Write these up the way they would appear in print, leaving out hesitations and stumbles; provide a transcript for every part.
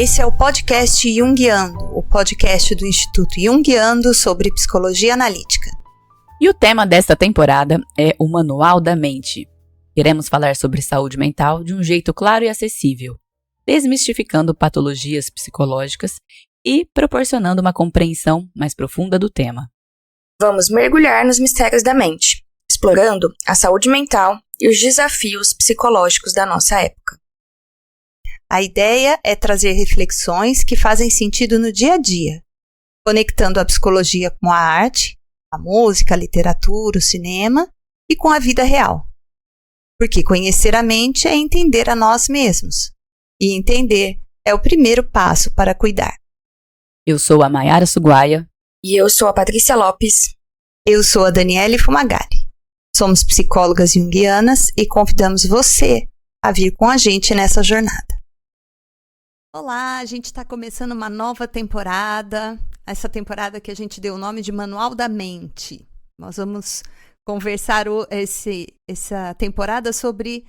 Esse é o podcast Jungiando, o podcast do Instituto Jungiando sobre psicologia analítica. E o tema desta temporada é o Manual da Mente. Iremos falar sobre saúde mental de um jeito claro e acessível, desmistificando patologias psicológicas e proporcionando uma compreensão mais profunda do tema. Vamos mergulhar nos mistérios da mente, explorando a saúde mental e os desafios psicológicos da nossa época. A ideia é trazer reflexões que fazem sentido no dia a dia, conectando a psicologia com a arte, a música, a literatura, o cinema e com a vida real. Porque conhecer a mente é entender a nós mesmos, e entender é o primeiro passo para cuidar. Eu sou a Mayara Suguaia. E eu sou a Patrícia Lopes. Eu sou a Daniele Fumagalli. Somos psicólogas junguianas e convidamos você a vir com a gente nessa jornada. Olá, a gente está começando uma nova temporada, essa temporada que a gente deu o nome de Manual da Mente. Nós vamos conversar essa temporada sobre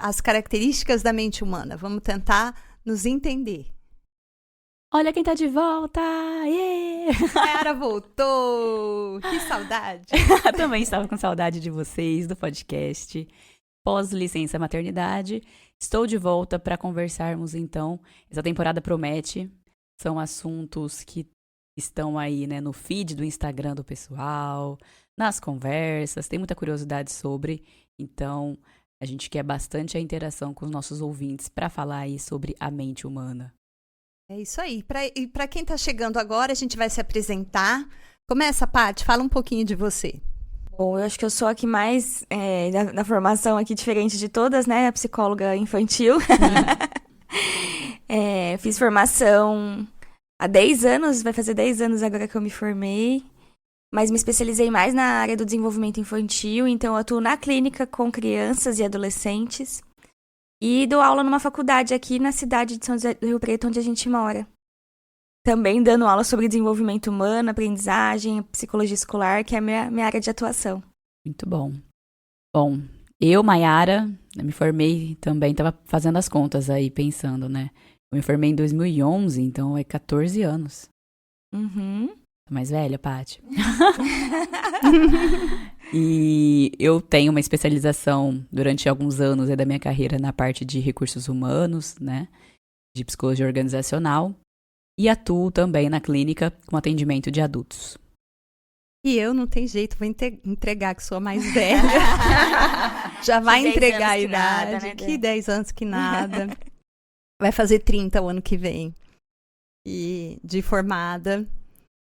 as características da mente humana. Vamos tentar nos entender. Olha quem tá de volta! Yeah! A Mayara voltou! Que saudade! Também estava com saudade de vocês, do podcast. Pós-licença maternidade, estou de volta para conversarmos então. Essa temporada promete, são assuntos que estão aí, né, no feed do Instagram do pessoal, nas conversas, tem muita curiosidade sobre, então a gente quer bastante a interação com os nossos ouvintes para falar aí sobre a mente humana. É isso aí. E para quem está chegando agora, a gente vai se apresentar. Começa, Paty, fala um pouquinho de você. Bom, eu acho que eu sou a que mais, da formação aqui diferente de todas, né? A psicóloga infantil. Fiz formação há 10 anos, vai fazer 10 anos agora que eu me formei. Mas me especializei mais na área do desenvolvimento infantil, então eu atuo na clínica com crianças e adolescentes. E dou aula numa faculdade aqui na cidade de São José do Rio Preto, onde a gente mora. Também dando aula sobre desenvolvimento humano, aprendizagem, psicologia escolar, que é a minha área de atuação. Muito bom. Bom, eu, Mayara, me formei também, estava fazendo as contas aí, pensando, né? Eu me formei em 2011, então é 14 anos. Uhum. Tô mais velha, Paty. E eu tenho uma especialização durante alguns anos da minha carreira na parte de recursos humanos, né? De psicologia organizacional. E atuo também na clínica com atendimento de adultos. E eu não tem jeito, vou entregar que sou a mais velha. Já vai entregar a idade. Nada, né? Que 10 anos que nada. Vai fazer 30 o ano que vem. E de formada.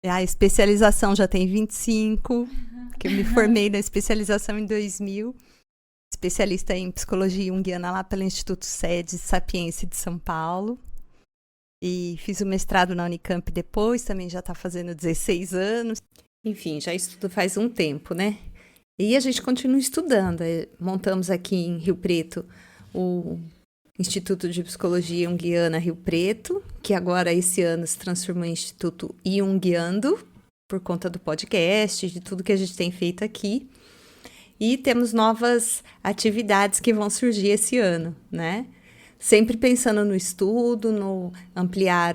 A especialização já tem 25, que eu me formei na especialização em 2000. Especialista em psicologia junguiana lá pelo Instituto SEDES Sapiense de São Paulo. E fiz o mestrado na Unicamp depois, também já está fazendo 16 anos. Enfim, já estudo faz um tempo, né? E a gente continua estudando. Montamos aqui em Rio Preto o Instituto de Psicologia Junguiana Rio Preto, que agora esse ano se transformou em Instituto Jungiando, por conta do podcast, de tudo que a gente tem feito aqui. E temos novas atividades que vão surgir esse ano, né? Sempre pensando no estudo, no ampliar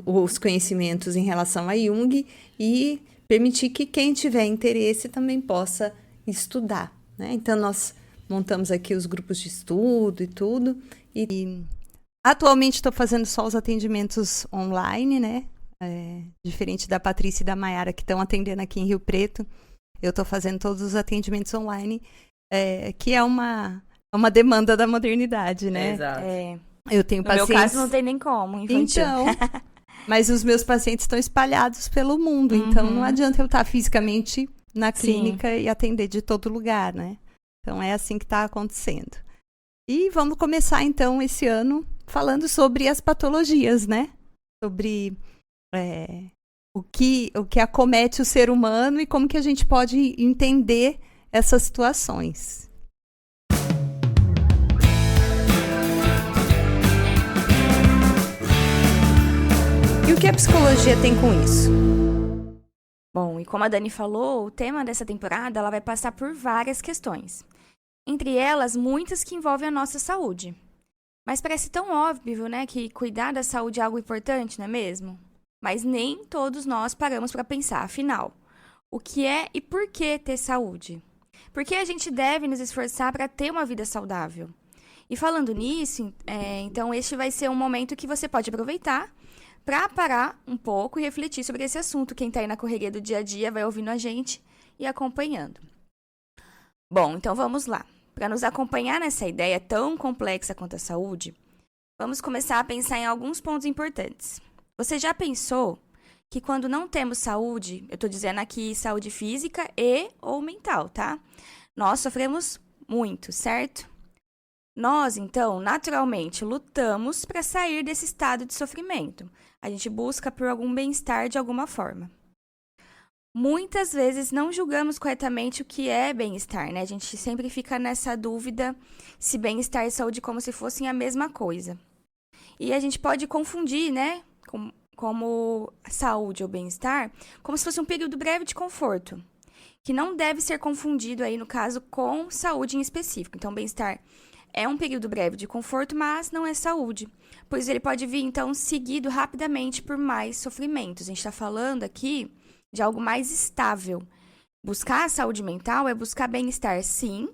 os conhecimentos em relação a Jung e permitir que quem tiver interesse também possa estudar, né? Então, nós montamos aqui os grupos de estudo e tudo. E atualmente estou fazendo só os atendimentos online, né? Diferente da Patrícia e da Mayara, que estão atendendo aqui em Rio Preto. Eu estou fazendo todos os atendimentos online, que é uma demanda da modernidade, né? Exato. Eu tenho pacientes... No meu caso, não tem nem como, infantil. Então, mas os meus pacientes estão espalhados pelo mundo, então não adianta eu estar fisicamente na clínica e atender de todo lugar, né? Então, é assim que está acontecendo. E vamos começar, então, esse ano falando sobre as patologias, né? Sobre o que acomete o ser humano e como que a gente pode entender essas situações. E o que a psicologia tem com isso? Bom, e como a Dani falou, o tema dessa temporada ela vai passar por várias questões. Entre elas, muitas que envolvem a nossa saúde. Mas parece tão óbvio, né, que cuidar da saúde é algo importante, não é mesmo? Mas nem todos nós paramos para pensar, afinal, o que é e por que ter saúde? Por que a gente deve nos esforçar para ter uma vida saudável? E falando nisso, então este vai ser um momento que você pode aproveitar para parar um pouco e refletir sobre esse assunto. Quem está aí na correria do dia a dia vai ouvindo a gente e acompanhando. Bom, então vamos lá. Para nos acompanhar nessa ideia tão complexa quanto a saúde, vamos começar a pensar em alguns pontos importantes. Você já pensou que quando não temos saúde, eu estou dizendo aqui saúde física e ou mental, tá? Nós sofremos muito, certo? Nós, então, naturalmente, lutamos para sair desse estado de sofrimento. A gente busca por algum bem-estar de alguma forma. Muitas vezes não julgamos corretamente o que é bem-estar, né? A gente sempre fica nessa dúvida se bem-estar e saúde como se fossem a mesma coisa. E a gente pode confundir, né? Como saúde ou bem-estar, como se fosse um período breve de conforto, que não deve ser confundido aí, no caso, com saúde em específico. Então, bem-estar é um período breve de conforto, mas não é saúde, pois ele pode vir, então, seguido rapidamente por mais sofrimentos. A gente está falando aqui de algo mais estável. Buscar a saúde mental é buscar bem-estar, sim,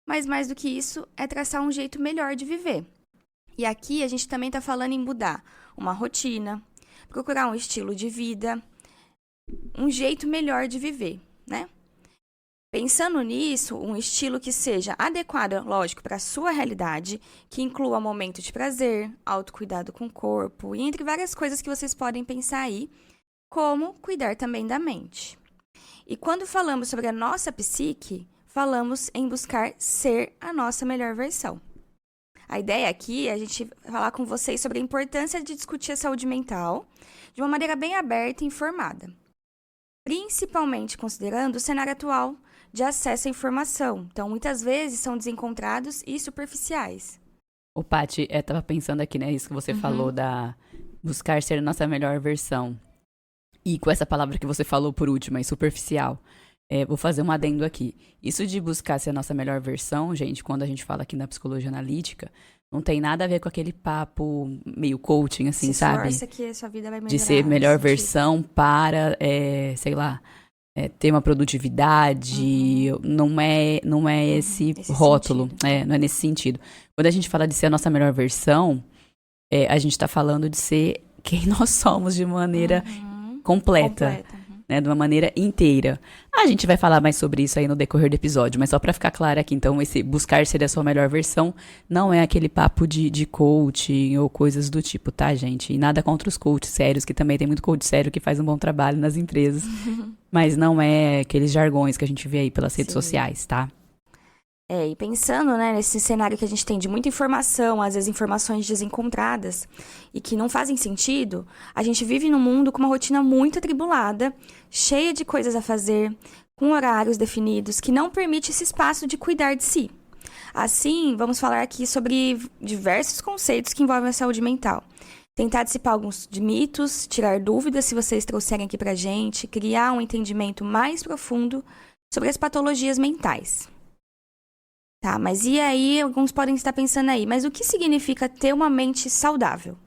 mas mais do que isso é traçar um jeito melhor de viver. E aqui a gente também está falando em mudar uma rotina, procurar um estilo de vida, um jeito melhor de viver, né? Pensando nisso, um estilo que seja adequado, lógico, para a sua realidade, que inclua momento de prazer, autocuidado com o corpo, e entre várias coisas que vocês podem pensar aí, como cuidar também da mente. E quando falamos sobre a nossa psique, falamos em buscar ser a nossa melhor versão. A ideia aqui é a gente falar com vocês sobre a importância de discutir a saúde mental de uma maneira bem aberta e informada, principalmente considerando o cenário atual de acesso à informação. Então, muitas vezes são desencontrados e superficiais. Ô, Paty, tava pensando aqui, né, isso que você falou da buscar ser a nossa melhor versão. E com essa palavra que você falou por último, aí, superficial, vou fazer um adendo aqui. Isso de buscar ser a nossa melhor versão, gente, quando a gente fala aqui na psicologia analítica, não tem nada a ver com aquele papo meio coaching, assim, sabe? Que a sua vida vai melhorar, de ser melhor versão para, sei lá, ter uma produtividade. Não é esse rótulo, não é nesse sentido. Quando a gente fala de ser a nossa melhor versão, a gente está falando de ser quem nós somos de maneira completa. Né, de uma maneira inteira. A gente vai falar mais sobre isso aí no decorrer do episódio, mas só pra ficar claro aqui, então, esse buscar ser a sua melhor versão não é aquele papo de coaching ou coisas do tipo, tá, gente? E nada contra os coaches sérios, que também tem muito coach sério que faz um bom trabalho nas empresas, mas não é aqueles jargões que a gente vê aí pelas redes sociais, tá? E pensando, né, nesse cenário que a gente tem de muita informação, às vezes informações desencontradas e que não fazem sentido, a gente vive num mundo com uma rotina muito atribulada, cheia de coisas a fazer, com horários definidos, que não permite esse espaço de cuidar de si. Assim, vamos falar aqui sobre diversos conceitos que envolvem a saúde mental. Tentar dissipar alguns de mitos, tirar dúvidas se vocês trouxerem aqui pra gente, criar um entendimento mais profundo sobre as patologias mentais. Tá, mas e aí, alguns podem estar pensando aí, mas o que significa ter uma mente saudável?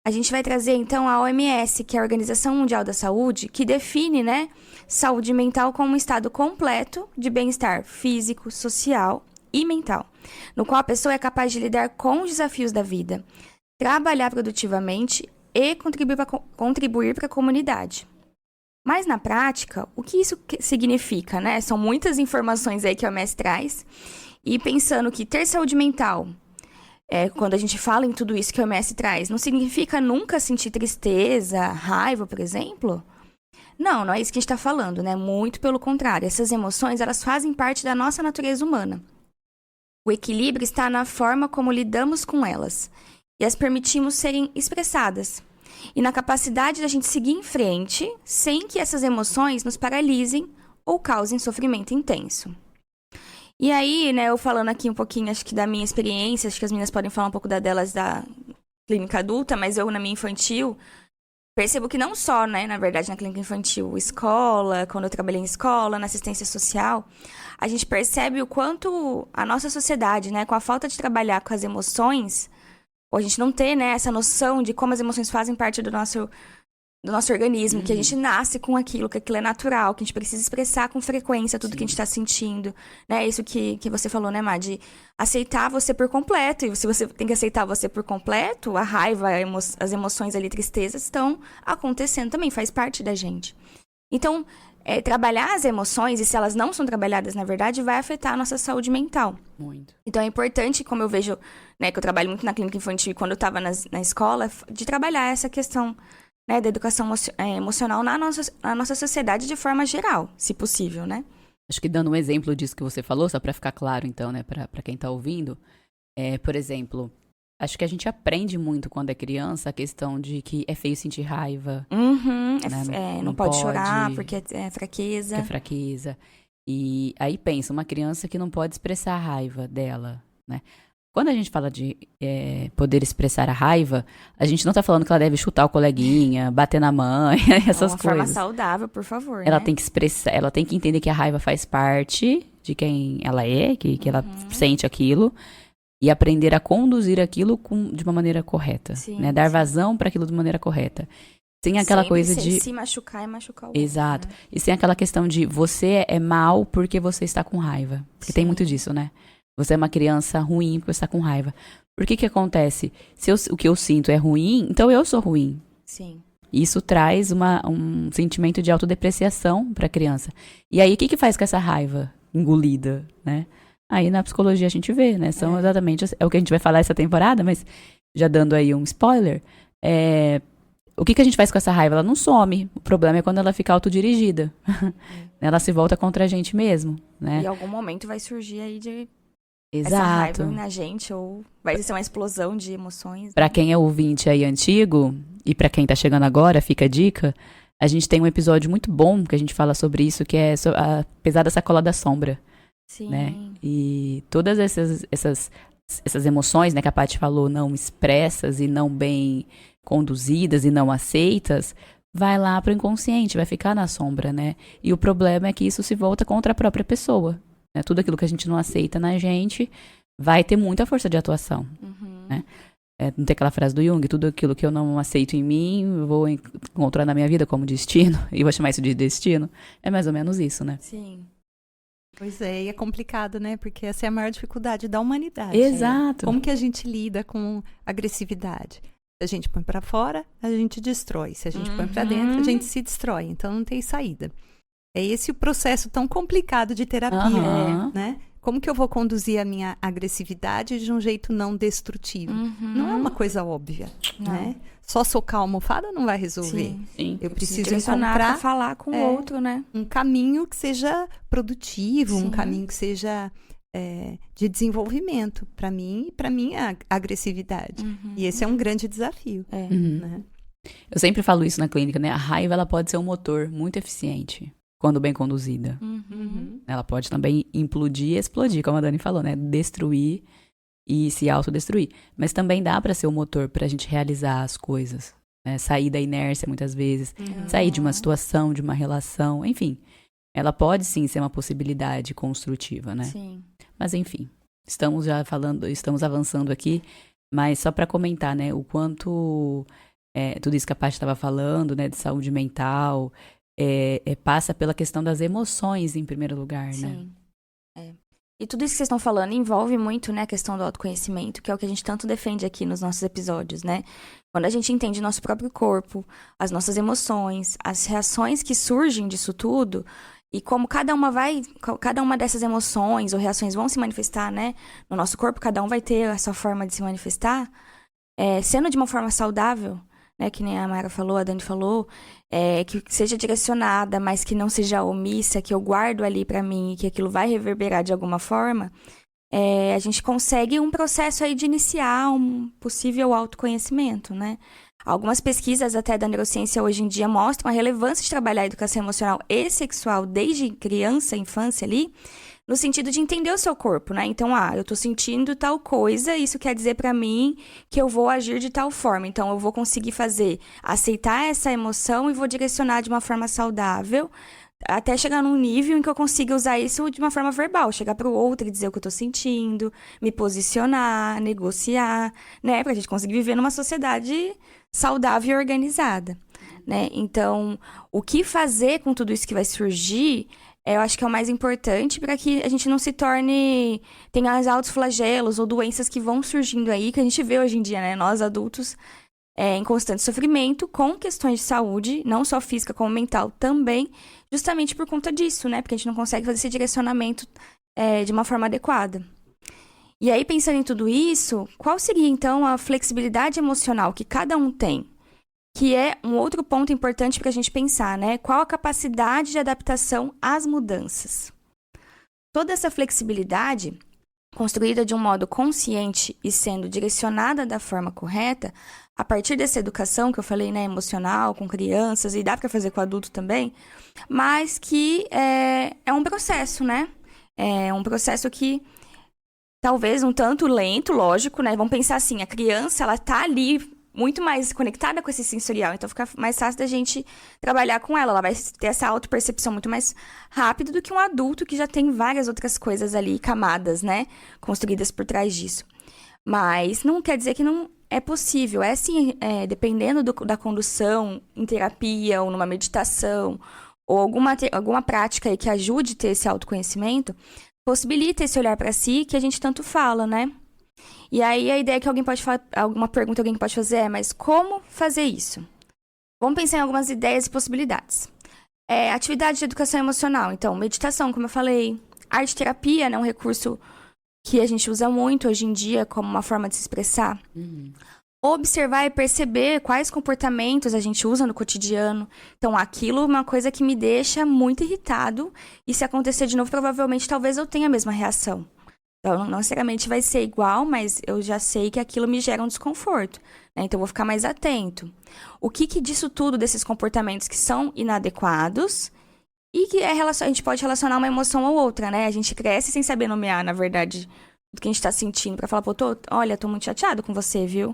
A gente vai trazer, então, a OMS, que é a Organização Mundial da Saúde, que define, né, saúde mental como um estado completo de bem-estar físico, social e mental, no qual a pessoa é capaz de lidar com os desafios da vida, trabalhar produtivamente e contribuir para a comunidade. Mas, na prática, o que isso significa, né? São muitas informações aí que a OMS traz. E pensando que ter saúde mental, quando a gente fala em tudo isso que a OMS traz, não significa nunca sentir tristeza, raiva, por exemplo? Não é isso que a gente está falando, né? Muito pelo contrário. Essas emoções, elas fazem parte da nossa natureza humana. O equilíbrio está na forma como lidamos com elas e as permitimos serem expressadas. E na capacidade da gente seguir em frente sem que essas emoções nos paralisem ou causem sofrimento intenso. E aí, né, eu falando aqui um pouquinho, acho que da minha experiência, acho que as meninas podem falar um pouco delas da clínica adulta, mas eu na minha infantil, percebo que não só, né, na verdade, na clínica infantil, escola, quando eu trabalhei em escola, na assistência social, a gente percebe o quanto a nossa sociedade, né, com a falta de trabalhar com as emoções, ou a gente não ter, né, essa noção de como as emoções fazem parte do nosso organismo, que a gente nasce com aquilo, que aquilo é natural, que a gente precisa expressar com frequência tudo que a gente tá sentindo, né? Isso que você falou, né, Má? De aceitar você por completo. E se você tem que aceitar você por completo, a raiva, as emoções ali, tristezas, estão acontecendo também, faz parte da gente. Então, trabalhar as emoções, e se elas não são trabalhadas, na verdade, vai afetar a nossa saúde mental. Muito. Então, é importante, como eu vejo, né, que eu trabalho muito na clínica infantil, e quando eu tava na escola, de trabalhar essa questão, né, da educação emocional na nossa sociedade de forma geral, se possível, né? Acho que dando um exemplo disso que você falou, só para ficar claro, então, né, para quem tá ouvindo, por exemplo, acho que a gente aprende muito quando é criança a questão de que é feio sentir raiva. Uhum, né? não pode chorar porque é fraqueza. Porque é fraqueza. E aí pensa, uma criança que não pode expressar a raiva dela, né? Quando a gente fala de poder expressar a raiva, a gente não tá falando que ela deve chutar o coleguinha, bater na mãe, essas coisas. De forma saudável, por favor. Ela né? tem que expressar, ela tem que entender que a raiva faz parte de quem ela é, que ela sente aquilo, e aprender a conduzir aquilo de uma maneira correta. Sim, né? Dar sim. vazão para aquilo de maneira correta. Sem aquela Sempre coisa de... Se machucar é machucar o outro. Exato. Né? E sem aquela questão de você é mal porque você está com raiva. Porque tem Sim. muito disso, né? Você é uma criança ruim porque você está com raiva. Por que acontece? Se o que eu sinto é ruim, então eu sou ruim. Sim. Isso traz um sentimento de autodepreciação para a criança. E aí, o que faz com essa raiva engolida, né? Aí, na psicologia, a gente vê, né? São exatamente... É o que a gente vai falar essa temporada, mas já dando aí um spoiler, o que a gente faz com essa raiva? Ela não some. O problema é quando ela fica autodirigida. Ela se volta contra a gente mesmo, né? E em algum momento vai surgir aí Exato. essa raiva na gente, ou vai ser uma explosão de emoções. Pra quem é ouvinte aí antigo, e pra quem tá chegando agora, fica a dica, a gente tem um episódio muito bom que a gente fala sobre isso, que é a pesada sacola da sombra. Sim. Né? E todas essas emoções, né, que a Paty falou, não expressas e não bem conduzidas e não aceitas, vai lá pro inconsciente, vai ficar na sombra, né? E o problema é que isso se volta contra a própria pessoa. Né? Tudo aquilo que a gente não aceita na gente vai ter muita força de atuação. Uhum. Né? Não tem aquela frase do Jung, tudo aquilo que eu não aceito em mim, eu vou encontrar na minha vida como destino, e vou chamar isso de destino. É mais ou menos isso, né? Sim. Pois é, e é complicado, né? Porque essa é a maior dificuldade da humanidade. Exato. Como que a gente lida com agressividade? Se a gente põe pra fora, a gente destrói. Se a gente põe pra dentro, a gente se destrói. Então não tem saída. É esse o processo tão complicado de terapia, né? Como que eu vou conduzir a minha agressividade de um jeito não destrutivo? Não é uma coisa óbvia, né? Só socar a almofada não vai resolver. Sim. Eu preciso direcionar encontrar pra falar com o outro, né? um caminho que seja produtivo, um caminho que seja de desenvolvimento para mim e para minha agressividade. E esse é um grande desafio. Né? Eu sempre falo isso na clínica, né? A raiva, ela pode ser um motor muito eficiente quando bem conduzida. Ela pode também implodir e explodir, como a Dani falou, né? Destruir e se autodestruir. Mas também dá para ser um motor pra gente realizar as coisas. Né? Sair da inércia, muitas vezes. Sair de uma situação, de uma relação. Enfim, ela pode sim ser uma possibilidade construtiva, né? Sim. Mas enfim, estamos avançando aqui. Mas só para comentar, né? O quanto tudo isso que a Paty estava falando, né? De saúde mental... passa pela questão das emoções em primeiro lugar, né? Sim. E tudo isso que vocês estão falando envolve muito, né, a questão do autoconhecimento, que é o que a gente tanto defende aqui nos nossos episódios, né? Quando a gente entende nosso próprio corpo, as nossas emoções, as reações que surgem disso tudo, e como cada uma dessas emoções ou reações vão se manifestar, né, no nosso corpo, cada um vai ter a sua forma de se manifestar, sendo de uma forma saudável, né, que nem a Mara falou, a Dani falou, que seja direcionada, mas que não seja omissa, que eu guardo ali pra mim e que aquilo vai reverberar de alguma forma, a gente consegue um processo aí de iniciar um possível autoconhecimento, né? Algumas pesquisas até da neurociência hoje em dia mostram a relevância de trabalhar a educação emocional e sexual desde criança, infância ali, no sentido de entender o seu corpo, né? Então, eu tô sentindo tal coisa, isso quer dizer pra mim que eu vou agir de tal forma. Então, eu vou conseguir aceitar essa emoção e vou direcionar de uma forma saudável, até chegar num nível em que eu consiga usar isso de uma forma verbal, chegar pro outro e dizer o que eu tô sentindo, me posicionar, negociar, né? Pra gente conseguir viver numa sociedade saudável e organizada, né? Então, o que fazer com tudo isso que vai surgir, eu acho que é o mais importante para que a gente não se torne... tenha as altos flagelos ou doenças que vão surgindo aí, que a gente vê hoje em dia, né? Nós, adultos, em constante sofrimento com questões de saúde, não só física como mental também, justamente por conta disso, né? Porque a gente não consegue fazer esse direcionamento de uma forma adequada. E aí, pensando em tudo isso, qual seria, então, a flexibilidade emocional que cada um tem? Que é um outro ponto importante para a gente pensar, né? Qual a capacidade de adaptação às mudanças? Toda essa flexibilidade, construída de um modo consciente e sendo direcionada da forma correta, a partir dessa educação que eu falei, né, emocional, com crianças, e dá para fazer com adulto também, mas que é um processo, né? É um processo que talvez um tanto lento, lógico, né? Vamos pensar assim, a criança, ela tá ali muito mais conectada com esse sensorial, então fica mais fácil da gente trabalhar com ela. Ela vai ter essa autopercepção muito mais rápido do que um adulto que já tem várias outras coisas ali, camadas, né, construídas por trás disso. Mas não quer dizer que não é possível. É sim, dependendo da condução em terapia ou numa meditação, ou alguma prática aí que ajude a ter esse autoconhecimento, possibilita esse olhar para si que a gente tanto fala, né? E aí a ideia que alguém pode falar, alguma pergunta que alguém pode fazer mas como fazer isso? Vamos pensar em algumas ideias e possibilidades. Atividade de educação emocional, então, meditação, como eu falei, arte-terapia, né, um recurso que a gente usa muito hoje em dia como uma forma de se expressar. Observar e perceber quais comportamentos a gente usa no cotidiano. Então, aquilo é uma coisa que me deixa muito irritado, e se acontecer de novo, provavelmente, talvez eu tenha a mesma reação. Então, não necessariamente vai ser igual, mas eu já sei que aquilo me gera um desconforto, né? Então, eu vou ficar mais atento. O que disso tudo, desses comportamentos que são inadequados e que a gente pode relacionar uma emoção a outra, né? A gente cresce sem saber nomear, na verdade, o que a gente tá sentindo. Pra falar, olha, tô muito chateado com você, viu?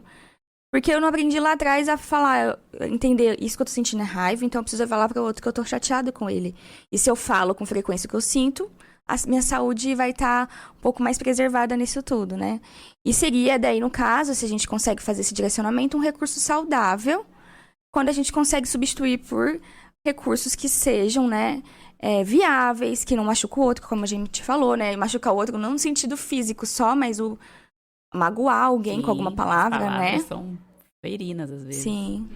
Porque eu não aprendi lá atrás a falar, entender isso que eu tô sentindo é raiva, então eu preciso falar para o outro que eu tô chateado com ele. E se eu falo com frequência o que eu sinto, a minha saúde vai estar um pouco mais preservada nisso tudo, né? E seria daí, no caso, se a gente consegue fazer esse direcionamento, um recurso saudável, quando a gente consegue substituir por recursos que sejam, né, viáveis, que não machucam o outro, como a gente falou, né? Machucar o outro não no sentido físico só, mas o magoar alguém com alguma palavra, né? São ferinas, às vezes. Sim.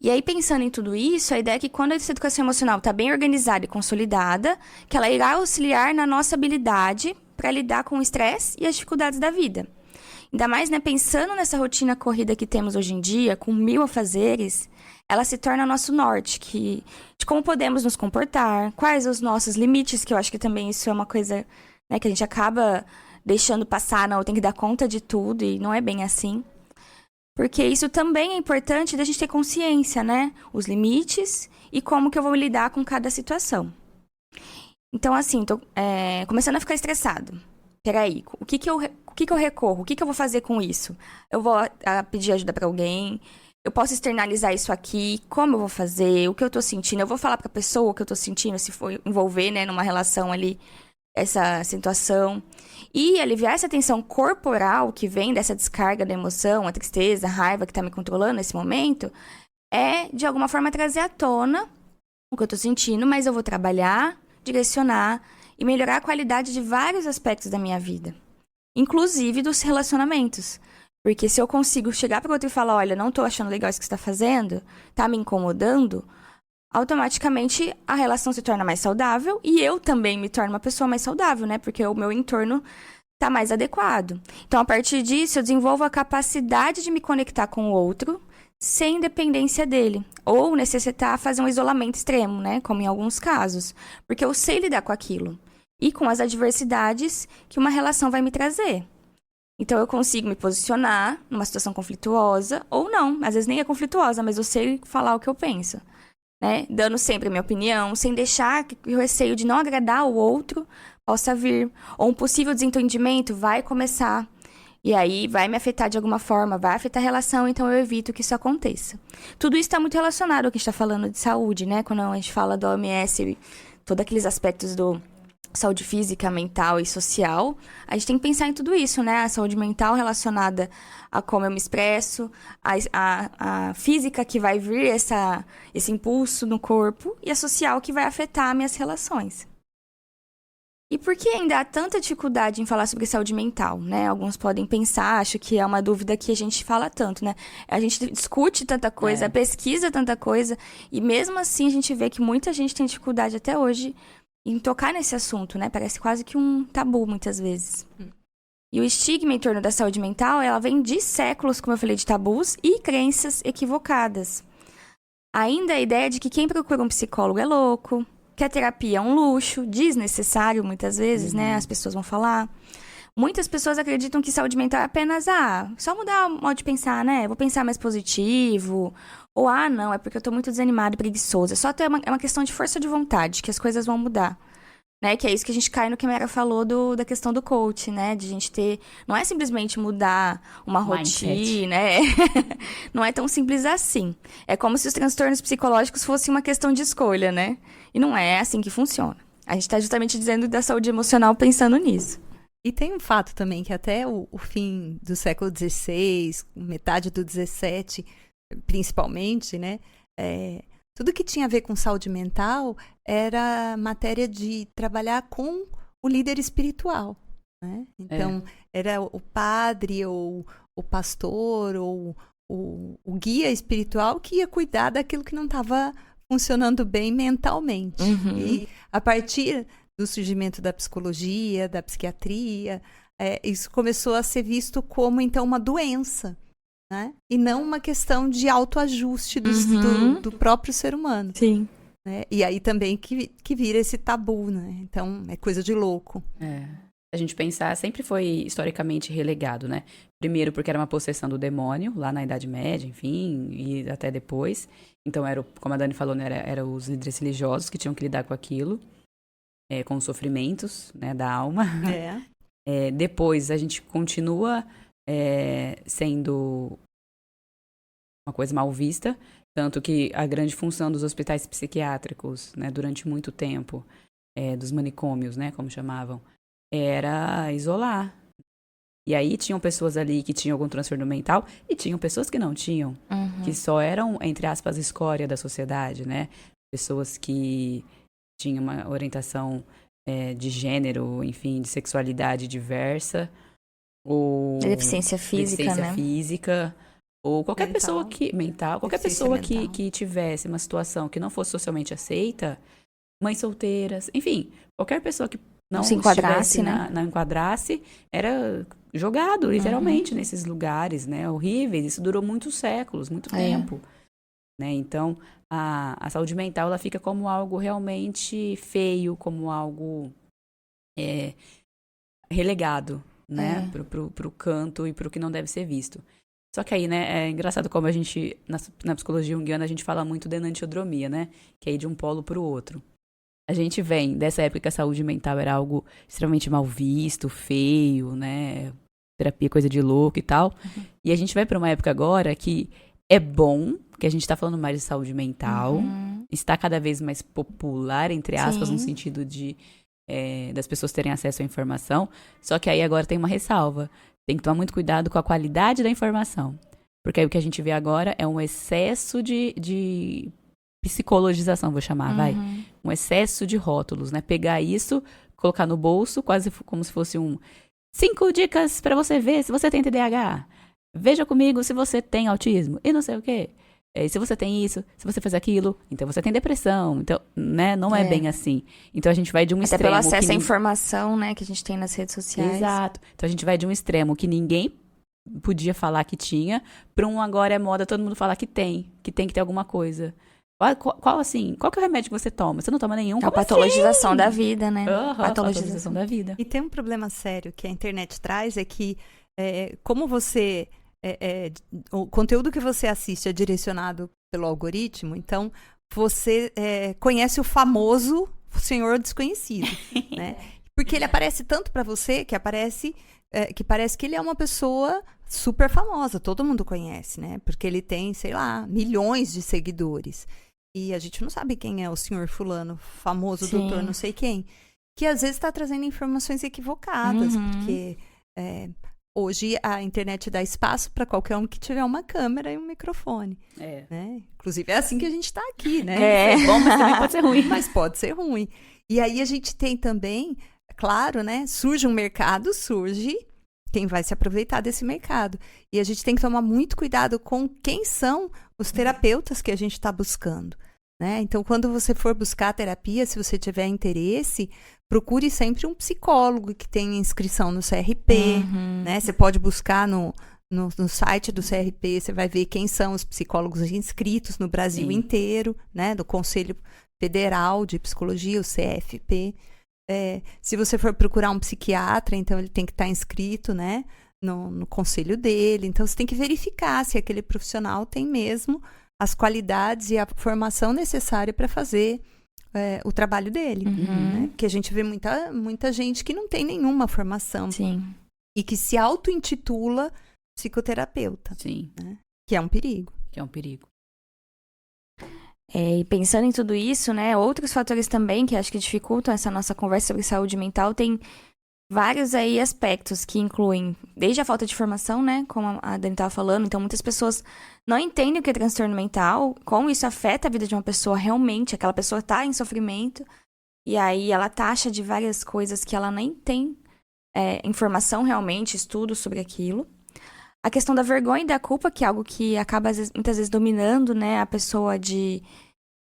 E aí, pensando em tudo isso, a ideia é que quando essa educação emocional está bem organizada e consolidada, que ela irá auxiliar na nossa habilidade para lidar com o estresse e as dificuldades da vida. Ainda mais, né, pensando nessa rotina corrida que temos hoje em dia, com 1000 afazeres, ela se torna nosso norte, de como podemos nos comportar, quais os nossos limites, que eu acho que também isso é uma coisa, né, que a gente acaba deixando passar, não, tem que dar conta de tudo, e não é bem assim. Porque isso também é importante da gente ter consciência, né? Os limites e como que eu vou lidar com cada situação. Então, assim, tô começando a ficar estressado. Peraí, o que eu recorro? O que eu vou fazer com isso? Eu vou pedir ajuda pra alguém? Eu posso externalizar isso aqui? Como eu vou fazer? O que eu tô sentindo? Eu vou falar pra pessoa o que eu tô sentindo, se for envolver, né, numa relação ali, essa situação. E aliviar essa tensão corporal que vem dessa descarga da emoção, a tristeza, a raiva que tá me controlando nesse momento, de alguma forma, trazer à tona o que eu tô sentindo, mas eu vou trabalhar, direcionar e melhorar a qualidade de vários aspectos da minha vida. Inclusive dos relacionamentos. Porque se eu consigo chegar para o outro e falar, olha, não tô achando legal isso que você tá fazendo, tá me incomodando, automaticamente a relação se torna mais saudável e eu também me torno uma pessoa mais saudável, né? Porque o meu entorno tá mais adequado. Então, a partir disso, eu desenvolvo a capacidade de me conectar com o outro sem dependência dele. Ou necessitar fazer um isolamento extremo, né? Como em alguns casos. Porque eu sei lidar com aquilo. E com as adversidades que uma relação vai me trazer. Então, eu consigo me posicionar numa situação conflituosa ou não. Às vezes nem é conflituosa, mas eu sei falar o que eu penso. né? Dando sempre a minha opinião, sem deixar que o receio de não agradar o outro possa vir. Ou um possível desentendimento vai começar. E aí vai me afetar de alguma forma, vai afetar a relação, então eu evito que isso aconteça. Tudo isso está muito relacionado ao que a gente está falando de saúde, né? Quando a gente fala do OMS, todos aqueles aspectos do saúde física, mental e social, a gente tem que pensar em tudo isso, né? A saúde mental relacionada a como eu me expresso, a física que vai vir esse impulso no corpo e a social que vai afetar minhas relações. E por que ainda há tanta dificuldade em falar sobre saúde mental, né? Alguns podem pensar, acho que é uma dúvida que a gente fala tanto, né? A gente discute tanta coisa, pesquisa tanta coisa, e mesmo assim a gente vê que muita gente tem dificuldade até hoje em tocar nesse assunto, né? Parece quase que um tabu, muitas vezes. E o estigma em torno da saúde mental, ela vem de séculos, como eu falei, de tabus e crenças equivocadas. Ainda a ideia de que quem procura um psicólogo é louco, que a terapia é um luxo, desnecessário muitas vezes, né? As pessoas vão falar. Muitas pessoas acreditam que saúde mental é apenas, só mudar o modo de pensar, né? Vou pensar mais positivo. Ou, não, é porque eu tô muito desanimada e preguiçosa. Só é uma questão de força de vontade, que as coisas vão mudar. Né? Que é isso que a gente cai no que a Mera falou da questão do coach, né? De a gente ter... Não é simplesmente mudar uma rotina, né? Não é tão simples assim. É como se os transtornos psicológicos fossem uma questão de escolha, né? E não é assim que funciona. A gente tá justamente dizendo da saúde emocional pensando nisso. E tem um fato também que até o fim do século XVI, metade do XVII, principalmente, né? Tudo que tinha a ver com saúde mental era matéria de trabalhar com o líder espiritual, né? Então, era o padre ou o pastor ou o guia espiritual que ia cuidar daquilo que não estava funcionando bem mentalmente. Uhum. E a partir do surgimento da psicologia, da psiquiatria, isso começou a ser visto como, então, uma doença, né? E não uma questão de autoajuste do próprio ser humano. Sim. Né? E aí também que vira esse tabu, né? Então, é coisa de louco. A gente pensar, sempre foi historicamente relegado, né? Primeiro porque era uma possessão do demônio, lá na Idade Média, enfim, e até depois. Então, como a Dani falou, né? Era os líderes religiosos que tinham que lidar com aquilo, com os sofrimentos, né, da alma. Depois, a gente continua sendo uma coisa mal vista, tanto que a grande função dos hospitais psiquiátricos, né, durante muito tempo, dos manicômios, né, como chamavam, era isolar. E aí tinham pessoas ali que tinham algum transtorno mental e tinham pessoas que não tinham, que só eram, entre aspas, escória da sociedade, né? Pessoas que tinham uma orientação de gênero, enfim, de sexualidade diversa, ou deficiência física, né? Física, ou qualquer mental. Qualquer pessoa que tivesse uma situação que não fosse socialmente aceita, mães solteiras, enfim, qualquer pessoa que não se enquadrasse, né? Não enquadrasse, era jogado, literalmente, nesses lugares, né, horríveis. Isso durou muitos séculos, muito tempo. Né? Então, a saúde mental, ela fica como algo realmente feio, como algo relegado, né, pro canto e pro que não deve ser visto. Só que aí, né, é engraçado como a gente, na psicologia junguiana, a gente fala muito de enantiodromia, né, que é ir de um polo pro outro. A gente vem dessa época que a saúde mental era algo extremamente mal visto, feio, né, terapia coisa de louco e tal. E a gente vai pra uma época agora que é bom, que a gente tá falando mais de saúde mental, está cada vez mais popular, entre aspas, no sentido de das pessoas terem acesso à informação. Só que aí agora tem uma ressalva. Tem que tomar muito cuidado com a qualidade da informação. Porque aí o que a gente vê agora é um excesso de psicologização, vou chamar, vai. Um excesso de rótulos, né? Pegar isso, colocar no bolso, quase como se fosse 5 dicas pra você ver se você tem TDAH. Veja comigo se você tem autismo e não sei o quê. Se você tem isso, se você fez aquilo, então você tem depressão. Então, né, não é bem assim. Então a gente vai de um extremo. Até pelo acesso à informação, né, que a gente tem nas redes sociais. Exato. Então a gente vai de um extremo que ninguém podia falar que tinha, para agora é moda todo mundo falar que tem que ter alguma coisa. Qual que é o remédio que você toma? Você não toma nenhum? A patologização da vida, né? Patologização da vida. E tem um problema sério que a internet traz, é que como você... o conteúdo que você assiste é direcionado pelo algoritmo, então você conhece o famoso senhor desconhecido, né? Porque ele aparece tanto para você que parece que ele é uma pessoa super famosa, todo mundo conhece, né? Porque ele tem, sei lá, milhões de seguidores. E a gente não sabe quem é o senhor fulano, famoso doutor não sei quem, que às vezes está trazendo informações equivocadas, porque hoje a internet dá espaço para qualquer um que tiver uma câmera e um microfone. Né? Inclusive é assim que a gente está aqui, né? É bom, mas também pode ser ruim. Mas pode ser ruim. E aí a gente tem também, claro, né? Surge quem vai se aproveitar desse mercado. E a gente tem que tomar muito cuidado com quem são os terapeutas que a gente está buscando, né? Então, quando você for buscar terapia, se você tiver interesse, procure sempre um psicólogo que tenha inscrição no CRP, né? Você pode buscar no site do CRP, você vai ver quem são os psicólogos inscritos no Brasil inteiro, né? Do Conselho Federal de Psicologia, o CFP. Se você for procurar um psiquiatra, então ele tem que estar inscrito, né, no conselho dele. Então, você tem que verificar se aquele profissional tem mesmo as qualidades e a formação necessária para fazer o trabalho dele. Né? Porque a gente vê muita gente que não tem nenhuma formação. Sim. E que se auto-intitula psicoterapeuta. Sim. Né? Que é um perigo. E pensando em tudo isso, né, outros fatores também que acho que dificultam essa nossa conversa sobre saúde mental, tem vários aí aspectos que incluem desde a falta de formação, né, como a Dani estava falando. Então, muitas pessoas não entendem o que é transtorno mental, como isso afeta a vida de uma pessoa realmente, aquela pessoa está em sofrimento, e aí ela taxa de várias coisas que ela nem tem informação realmente, estudo sobre aquilo. A questão da vergonha e da culpa, que é algo que acaba muitas vezes dominando, né, a pessoa de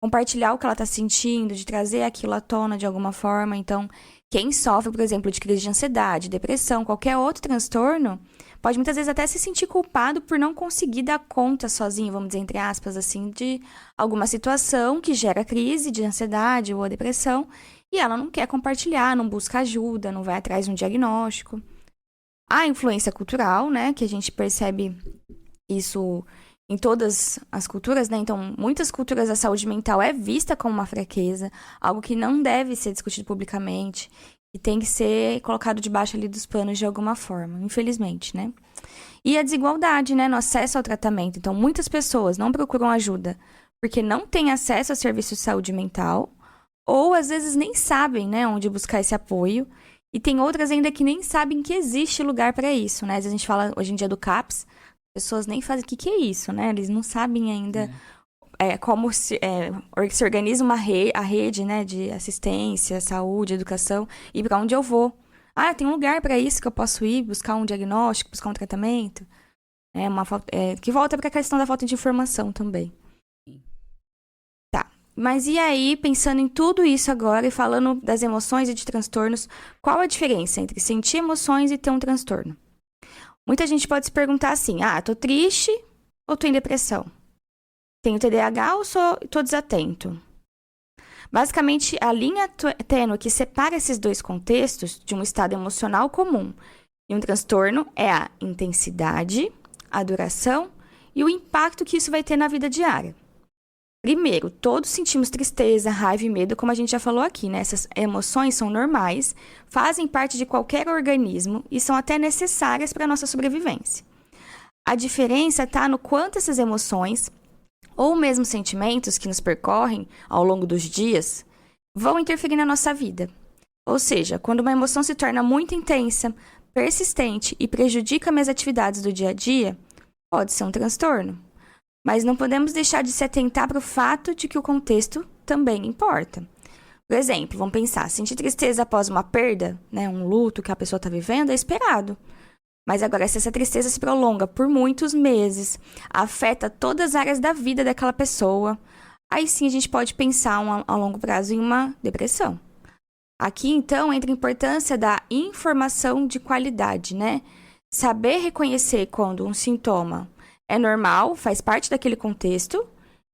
compartilhar o que ela está sentindo, de trazer aquilo à tona de alguma forma. Então, quem sofre, por exemplo, de crise de ansiedade, depressão, qualquer outro transtorno, pode muitas vezes até se sentir culpado por não conseguir dar conta sozinho, vamos dizer, entre aspas, assim, de alguma situação que gera crise de ansiedade ou a depressão, e ela não quer compartilhar, não busca ajuda, não vai atrás de um diagnóstico. A influência cultural, né, que a gente percebe isso em todas as culturas, né? Então, muitas culturas a saúde mental é vista como uma fraqueza, algo que não deve ser discutido publicamente e tem que ser colocado debaixo ali dos panos de alguma forma, infelizmente, né? E a desigualdade, né, no acesso ao tratamento. Então, muitas pessoas não procuram ajuda porque não têm acesso a serviços de saúde mental ou, às vezes, nem sabem, né, onde buscar esse apoio. E tem outras ainda que nem sabem que existe lugar para isso, né? Às vezes a gente fala hoje em dia do CAPS, pessoas nem fazem o que é isso, né? Eles não sabem ainda como se organiza a rede, né, de assistência, saúde, educação, e para onde eu vou. Tem um lugar para isso que eu posso ir, buscar um diagnóstico, buscar um tratamento. Que volta para a questão da falta de informação também. Tá. Mas e aí, pensando em tudo isso agora e falando das emoções e de transtornos, qual a diferença entre sentir emoções e ter um transtorno? Muita gente pode se perguntar assim, tô triste ou tô em depressão? Tenho TDAH ou tô desatento? Basicamente, a linha tênue que separa esses dois contextos de um estado emocional comum e um transtorno é a intensidade, a duração e o impacto que isso vai ter na vida diária. Primeiro, todos sentimos tristeza, raiva e medo, como a gente já falou aqui, né? Essas emoções são normais, fazem parte de qualquer organismo e são até necessárias para a nossa sobrevivência. A diferença está no quanto essas emoções, ou mesmo sentimentos que nos percorrem ao longo dos dias, vão interferir na nossa vida. Ou seja, quando uma emoção se torna muito intensa, persistente e prejudica minhas atividades do dia a dia, pode ser um transtorno. Mas não podemos deixar de se atentar para o fato de que o contexto também importa. Por exemplo, vamos pensar, sentir tristeza após uma perda, né, um luto que a pessoa está vivendo, é esperado. Mas agora, se essa tristeza se prolonga por muitos meses, afeta todas as áreas da vida daquela pessoa, aí sim a gente pode pensar a longo prazo em uma depressão. Aqui, então, entra a importância da informação de qualidade, né? Saber reconhecer quando um sintoma é normal, faz parte daquele contexto,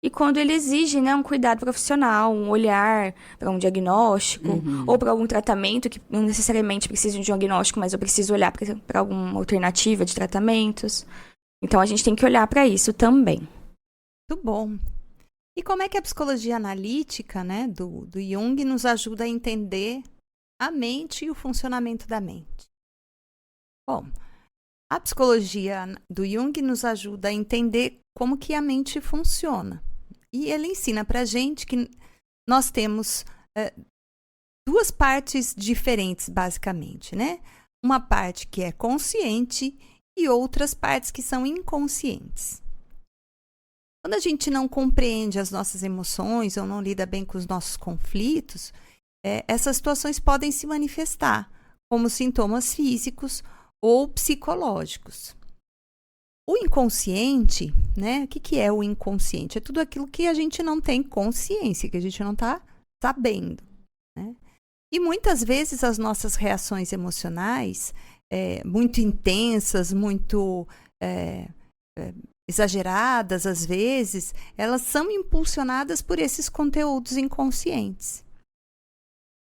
e quando ele exige, né, um cuidado profissional, um olhar para um diagnóstico, ou para algum tratamento que não necessariamente precisa de um diagnóstico, mas eu preciso olhar para alguma alternativa de tratamentos. Então, a gente tem que olhar para isso também. Muito bom. E como é que a psicologia analítica, né, do Jung nos ajuda a entender a mente e o funcionamento da mente? Bom, a psicologia do Jung nos ajuda a entender como que a mente funciona. E ele ensina pra gente que nós temos duas partes diferentes, basicamente, né? Uma parte que é consciente e outras partes que são inconscientes. Quando a gente não compreende as nossas emoções ou não lida bem com os nossos conflitos, essas situações podem se manifestar como sintomas físicos ou psicológicos. O inconsciente, né? O que é o inconsciente? É tudo aquilo que a gente não tem consciência, que a gente não está sabendo, né? E muitas vezes as nossas reações emocionais, muito intensas, muito exageradas às vezes, elas são impulsionadas por esses conteúdos inconscientes.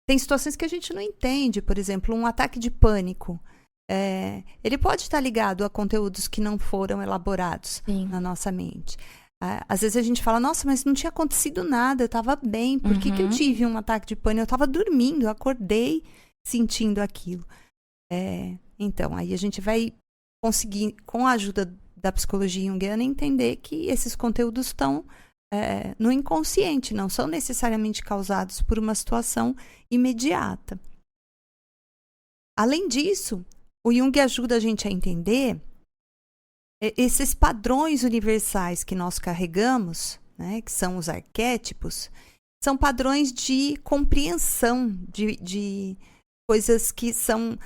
Tem situações que a gente não entende, por exemplo, um ataque de pânico. Ele pode estar ligado a conteúdos que não foram elaborados na nossa mente. Às vezes a gente fala, nossa, mas não tinha acontecido nada, eu estava bem, por que eu tive um ataque de pânico? Eu estava dormindo, eu acordei sentindo aquilo. Então, aí a gente vai conseguir, com a ajuda da psicologia junguiana, entender que esses conteúdos estão no inconsciente, não são necessariamente causados por uma situação imediata. Além disso, o Jung ajuda a gente a entender esses padrões universais que nós carregamos, né, que são os arquétipos, são padrões de compreensão de coisas que são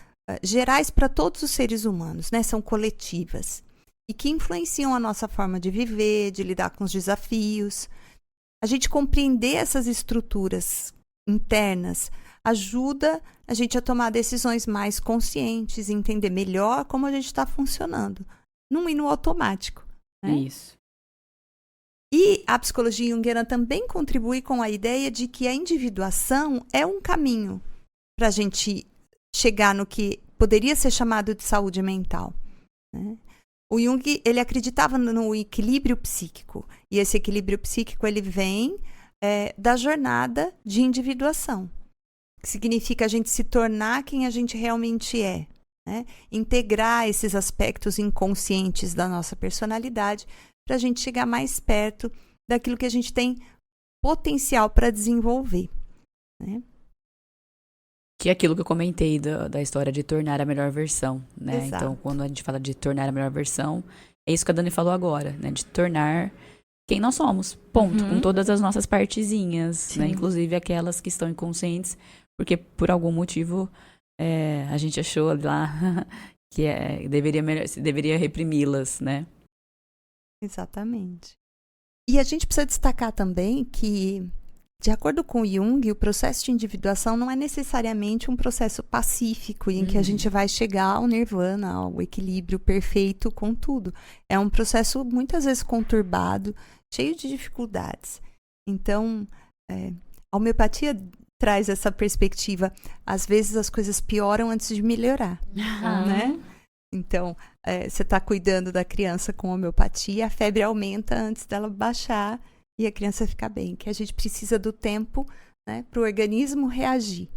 gerais para todos os seres humanos, né, são coletivas, e que influenciam a nossa forma de viver, de lidar com os desafios. A gente compreender essas estruturas internas ajuda a gente a tomar decisões mais conscientes, entender melhor como a gente está funcionando, não ir no automático, né? Isso. E a psicologia junguiana também contribui com a ideia de que a individuação é um caminho para a gente chegar no que poderia ser chamado de saúde mental, né? O Jung, ele acreditava no equilíbrio psíquico, e esse equilíbrio psíquico ele vem da jornada de individuação, que significa a gente se tornar quem a gente realmente é, né? Integrar esses aspectos inconscientes da nossa personalidade para a gente chegar mais perto daquilo que a gente tem potencial para desenvolver, né? Que é aquilo que eu comentei da história de tornar a melhor versão, né? Exato. Então, quando a gente fala de tornar a melhor versão, é isso que a Dani falou agora, né? De tornar quem nós somos, ponto. Com todas as nossas partezinhas, né? Inclusive aquelas que estão inconscientes, porque por algum motivo a gente achou lá que deveria reprimi-las, né? Exatamente. E a gente precisa destacar também que, de acordo com Jung, o processo de individuação não é necessariamente um processo pacífico em que a gente vai chegar ao nirvana, ao equilíbrio perfeito com tudo. É um processo muitas vezes conturbado, cheio de dificuldades. Então, a homeopatia traz essa perspectiva. Às vezes as coisas pioram antes de melhorar, né? Então, você está cuidando da criança com homeopatia, a febre aumenta antes dela baixar e a criança ficar bem, que a gente precisa do tempo, né, para o organismo reagir.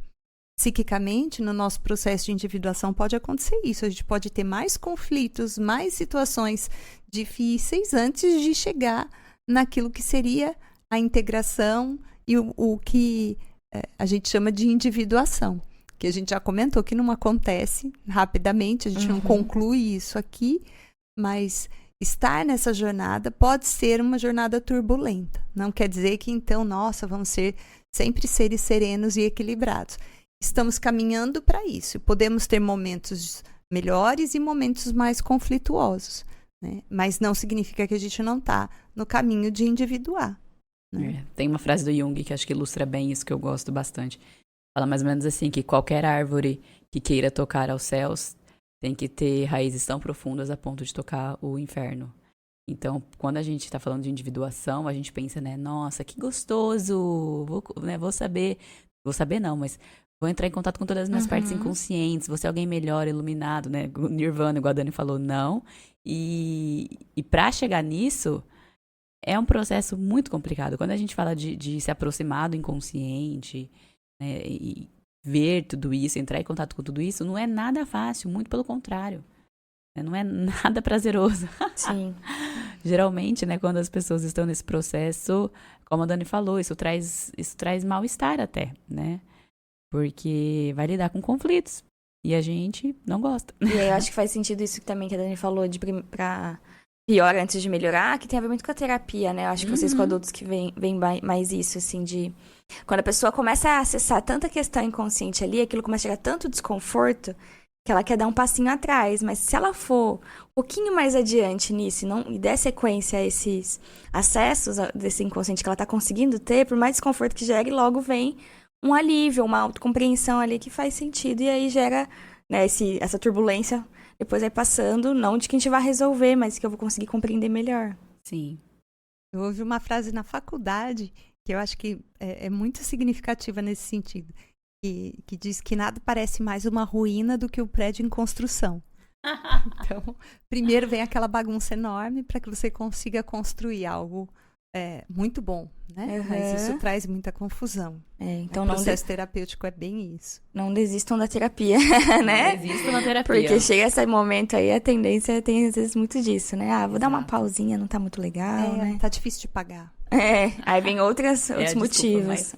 Psiquicamente, no nosso processo de individuação pode acontecer isso, a gente pode ter mais conflitos, mais situações difíceis antes de chegar naquilo que seria a integração e o que a gente chama de individuação, que a gente já comentou que não acontece rapidamente, a gente não conclui isso aqui, mas estar nessa jornada pode ser uma jornada turbulenta. Não quer dizer que, então, nossa, vamos ser sempre seres serenos e equilibrados. Estamos caminhando para isso. Podemos ter momentos melhores e momentos mais conflituosos, né? Mas não significa que a gente não está no caminho de individuar, né? Tem uma frase do Jung que acho que ilustra bem isso, que eu gosto bastante. Fala mais ou menos assim, que qualquer árvore que queira tocar aos céus tem que ter raízes tão profundas a ponto de tocar o inferno. Então, quando a gente está falando de individuação, a gente pensa, né? Nossa, que gostoso! Vou saber não, mas vou entrar em contato com todas as minhas partes inconscientes, vou ser alguém melhor, iluminado, né? Nirvana, igual a Dani falou, não. E para chegar nisso, é um processo muito complicado. Quando a gente fala de se aproximar do inconsciente, né, e ver tudo isso, entrar em contato com tudo isso, não é nada fácil, muito pelo contrário. Não é nada prazeroso. Sim. Geralmente, né, quando as pessoas estão nesse processo, como a Dani falou, isso traz mal-estar até, né? Porque vai lidar com conflitos. E a gente não gosta. E aí eu acho que faz sentido isso também que a Dani falou, pra pior antes de melhorar, que tem a ver muito com a terapia, né? Eu acho que vocês com adultos que veem mais isso, assim, de... Quando a pessoa começa a acessar tanta questão inconsciente ali, aquilo começa a gerar tanto desconforto que ela quer dar um passinho atrás. Mas se ela for um pouquinho mais adiante nisso e der sequência a esses acessos desse inconsciente que ela tá conseguindo ter, por mais desconforto que gere, logo vem um alívio, uma autocompreensão ali que faz sentido. E aí gera, né, essa turbulência, depois vai passando, não de que a gente vai resolver, mas que eu vou conseguir compreender melhor. Sim. Eu ouvi uma frase na faculdade que eu acho que é muito significativa nesse sentido. Que diz que nada parece mais uma ruína do que o prédio em construção. Então, primeiro vem aquela bagunça enorme para que você consiga construir algo muito bom, né? Uhum. Mas isso traz muita confusão. Então o processo terapêutico é bem isso. Não desistam da terapia, né? Não desistam da terapia. Porque chega esse momento aí, a tendência tem às vezes muito disso, né? Vou dar uma pausinha, não tá muito legal, né? Tá difícil de pagar. Aí vem outros motivos.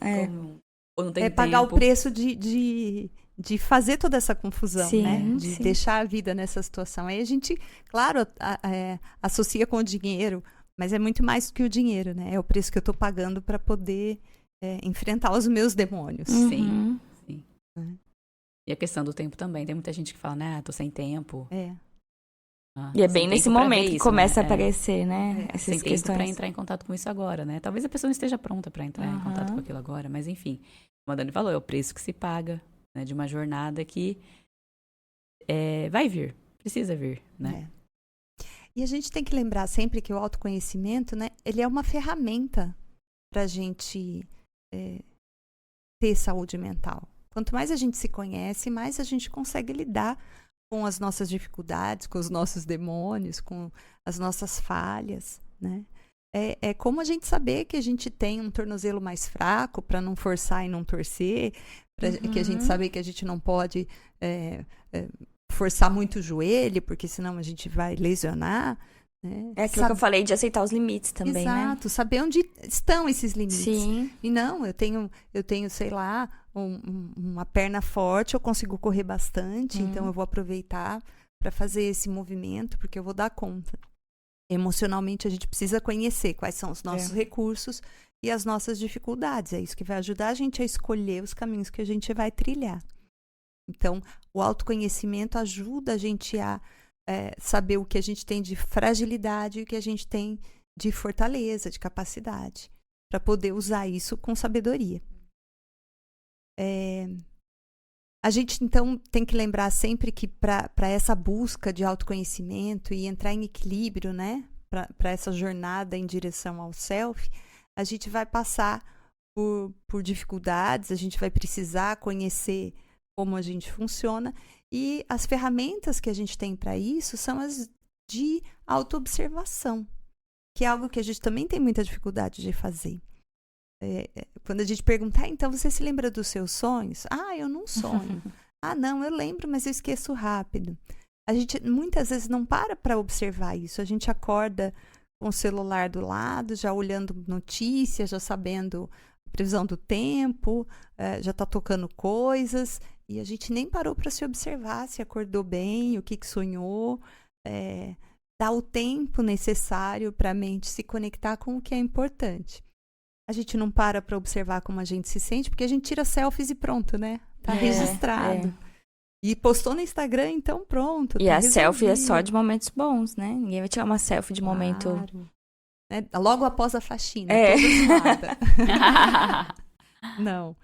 Não tem pagar tempo. O preço de fazer toda essa confusão, sim, né? De sim. deixar a vida nessa situação. Aí a gente, claro, associa com o dinheiro, mas é muito mais do que o dinheiro, né? É o preço que eu tô pagando para poder enfrentar os meus demônios. Sim. E a questão do tempo também. Tem muita gente que fala, né? Tô sem tempo. E é bem nesse momento que começa a aparecer, né? Essas questões. Pra entrar em contato com isso agora, né? Talvez a pessoa não esteja pronta para entrar em contato com aquilo agora, mas enfim. Como a Dani falou, é o preço que se paga, né, de uma jornada que vai vir, precisa vir, né? E a gente tem que lembrar sempre que o autoconhecimento, né, ele é uma ferramenta para a gente ter saúde mental. Quanto mais a gente se conhece, mais a gente consegue lidar com as nossas dificuldades, com os nossos demônios, com as nossas falhas, né? É como a gente saber que a gente tem um tornozelo mais fraco para não forçar e não torcer, que a gente saber que a gente não pode forçar muito o joelho, porque senão a gente vai lesionar. Né? É aquilo que eu falei de aceitar os limites também, né? Exato, saber onde estão esses limites. Sim. E não, eu tenho, sei lá, uma perna forte, eu consigo correr bastante, então eu vou aproveitar para fazer esse movimento, porque eu vou dar conta. Emocionalmente, a gente precisa conhecer quais são os nossos recursos e as nossas dificuldades. É isso que vai ajudar a gente a escolher os caminhos que a gente vai trilhar. Então, o autoconhecimento ajuda a gente a saber o que a gente tem de fragilidade e o que a gente tem de fortaleza, de capacidade, para poder usar isso com sabedoria. A gente, então, tem que lembrar sempre que para essa busca de autoconhecimento e entrar em equilíbrio, né, para essa jornada em direção ao self, a gente vai passar por dificuldades, a gente vai precisar conhecer como a gente funciona, e as ferramentas que a gente tem para isso são as de autoobservação, que é algo que a gente também tem muita dificuldade de fazer. Quando a gente perguntar, então você se lembra dos seus sonhos? Eu não sonho. Não, eu lembro, mas eu esqueço rápido. A gente muitas vezes não para observar isso. A gente acorda com o celular do lado, já olhando notícias, já sabendo a previsão do tempo, já está tocando coisas, e a gente nem parou para se observar, se acordou bem, o que sonhou. Dá o tempo necessário para a mente se conectar com o que é importante. A gente não para observar como a gente se sente, porque a gente tira selfies e pronto, né? Tá registrado. E postou no Instagram, então pronto. E a selfie é só de momentos bons, né? Ninguém vai tirar uma selfie de momento... Né? Logo após a faxina. Toda Não.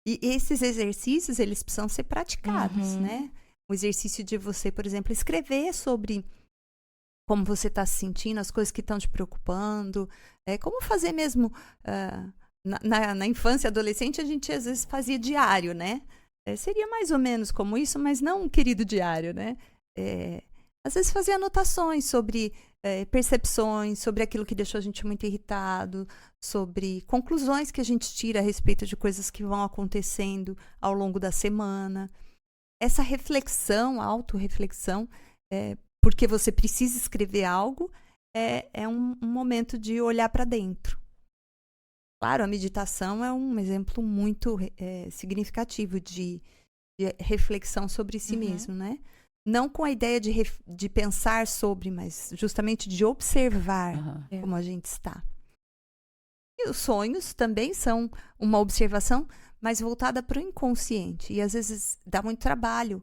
E esses exercícios, eles precisam ser praticados, né? O exercício de você, por exemplo, escrever sobre como você está se sentindo, as coisas que estão te preocupando. Como fazer mesmo... Na infância e adolescente, a gente às vezes fazia diário, né? Seria mais ou menos como isso, mas não um querido diário, né? Às vezes fazia anotações sobre percepções, sobre aquilo que deixou a gente muito irritado, sobre conclusões que a gente tira a respeito de coisas que vão acontecendo ao longo da semana. Essa reflexão, autorreflexão, porque você precisa escrever algo, é um momento de olhar para dentro. Claro, a meditação é um exemplo muito significativo de reflexão sobre si mesmo, né? Não com a ideia de pensar sobre, mas justamente de observar como a gente está. E os sonhos também são uma observação, mas voltada para o inconsciente. E às vezes dá muito trabalho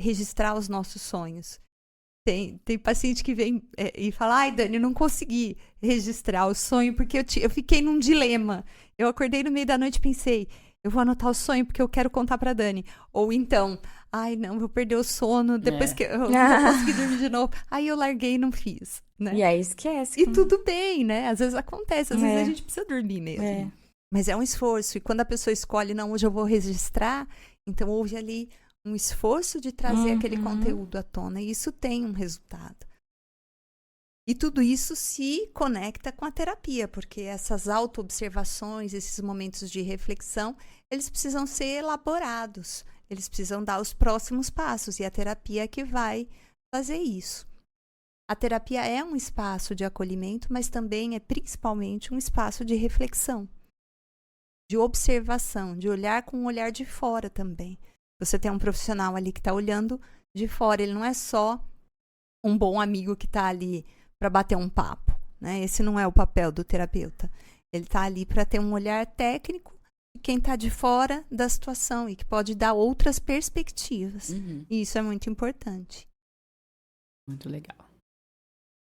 registrar os nossos sonhos. Tem paciente que vem e fala: ai, Dani, eu não consegui registrar o sonho porque eu fiquei num dilema. Eu acordei no meio da noite e pensei: eu vou anotar o sonho porque eu quero contar pra Dani. Ou então, ai, não, vou perder o sono depois que eu não vou conseguir dormir de novo. Aí eu larguei e não fiz, né? E aí esquece. E tudo bem, né? Às vezes acontece, às vezes a gente precisa dormir mesmo. Mas é um esforço. E quando a pessoa escolhe, não, hoje eu vou registrar, então houve ali um esforço de trazer aquele conteúdo à tona. E isso tem um resultado. E tudo isso se conecta com a terapia, porque essas auto-observações, esses momentos de reflexão, eles precisam ser elaborados, eles precisam dar os próximos passos, e a terapia é que vai fazer isso. A terapia é um espaço de acolhimento, mas também é principalmente um espaço de reflexão, de observação, de olhar com um olhar de fora também. Você tem um profissional ali que está olhando de fora, ele não é só um bom amigo que está ali para bater um papo, né? Esse não é o papel do terapeuta. Ele está ali para ter um olhar técnico de quem está de fora da situação e que pode dar outras perspectivas. E isso é muito importante. Muito legal.